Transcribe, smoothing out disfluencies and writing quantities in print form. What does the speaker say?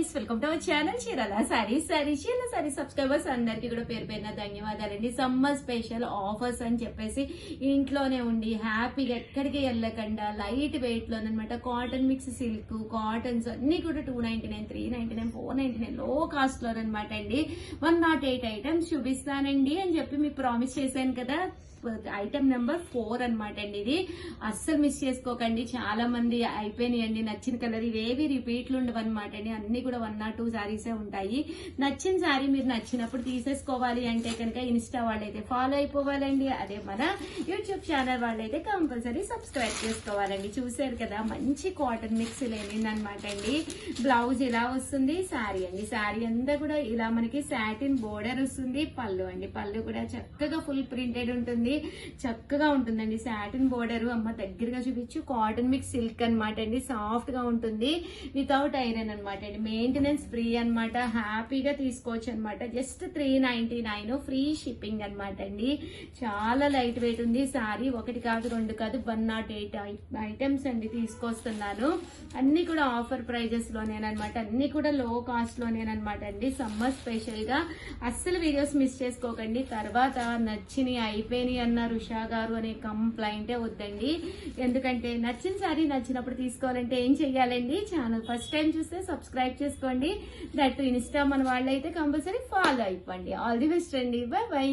Guys, welcome to our channel Chirala saris. Chirala saris subscribers అందరికి కూడా పేరు పేరున ధన్యవాదాలండి. సమ్మర్ స్పెషల్ ఆఫర్స్ అని చెప్పేసి ఇంట్లోనే ఉండి హ్యాపీగా ఎక్కడికి వెళ్ళకుండా లైట్ వెయిట్ లోనమాట కాటన్ మిక్స్ సిల్క్ కాటన్స్ అన్ని కూడా 299, 399, 499 లో కాస్ట్ లోనమాట అండి. 108 ఐటమ్స్ చూపిస్తానండి అని చెప్పి మీకు ప్రామిస్ చేశాను కదా. ఐటమ్ నెంబర్ 4 అనమాట అండి. ఇది అస్సలు మిస్ చేసుకోకండి. చాలా మంది అయిపోయినాయండి నచ్చిన కలర్. ఇవేవి రిపీట్లు ఉండవు అనమాట అండి. అన్ని కూడా 1 or 2 సారీసే ఉంటాయి. నచ్చిన సారీ మీరు నచ్చినప్పుడు తీసేసుకోవాలి అంటే కనుక ఇన్స్టా వాళ్ళైతే ఫాలో అయిపోవాలండి. అదే మన యూట్యూబ్ ఛానల్ వాళ్ళైతే కంపల్సరీ సబ్స్క్రైబ్ చేసుకోవాలండి. చూసారు కదా, మంచి కాటన్ మిక్స్ లేనిందనమాట అండి. బ్లౌజ్ ఇలా వస్తుంది. శారీ అండి, శారీ అంతా కూడా ఇలా మనకి సాటిన్ బోర్డర్ వస్తుంది. పళ్ళు అండి, పళ్ళు కూడా చక్కగా ఫుల్ ప్రింటెడ్ ఉంటుంది. చక్కగా ఉంటుందండి. సాటిన్ బోర్డర్ అమ్మ దగ్గరగా చూపించు. కాటన్ మిక్స్ సిల్క్ అనమాట అండి. సాఫ్ట్ గా ఉంటుంది. వితౌట్ ఐరన్ అనమాట అండి. మెయింటెనెన్స్ ఫ్రీ అనమాట. హ్యాపీగా తీసుకోవచ్చు అనమాట. జస్ట్ 399 ఫ్రీ షిప్పింగ్ అనమాట అండి. చాలా లైట్ వెయిట్ ఉంది. సారీ ఒకటి కాదు, 2 కాదు, 108 ఐటమ్స్ అండి తీసుకొస్తున్నాను. అన్ని కూడా ఆఫర్ ప్రైజెస్ లోనేనమాట. అన్ని కూడా లో కాస్ట్ లోనేనమాట అండి. సమ్మర్ స్పెషల్ గా అస్సలు వీడియోస్ మిస్ చేసుకోకండి. తర్వాత నచ్చిని అయిపోయినాయి అన్నారు ఉషా గారు అనే కంప్లైంటే వద్దండి. ఎందుకంటే నచ్చిన సారీ నచ్చినప్పుడు తీసుకోవాలంటే ఏం చెయ్యాలండి? ఛానల్ ఫస్ట్ టైం చూస్తే సబ్స్క్రైబ్ చేసుకోండి. దట్ ఇన్స్టా మన వాళ్ళైతే కంపల్సరీ ఫాలో అయిపోండి. ఆల్ ది బెస్ట్ అండి. By by.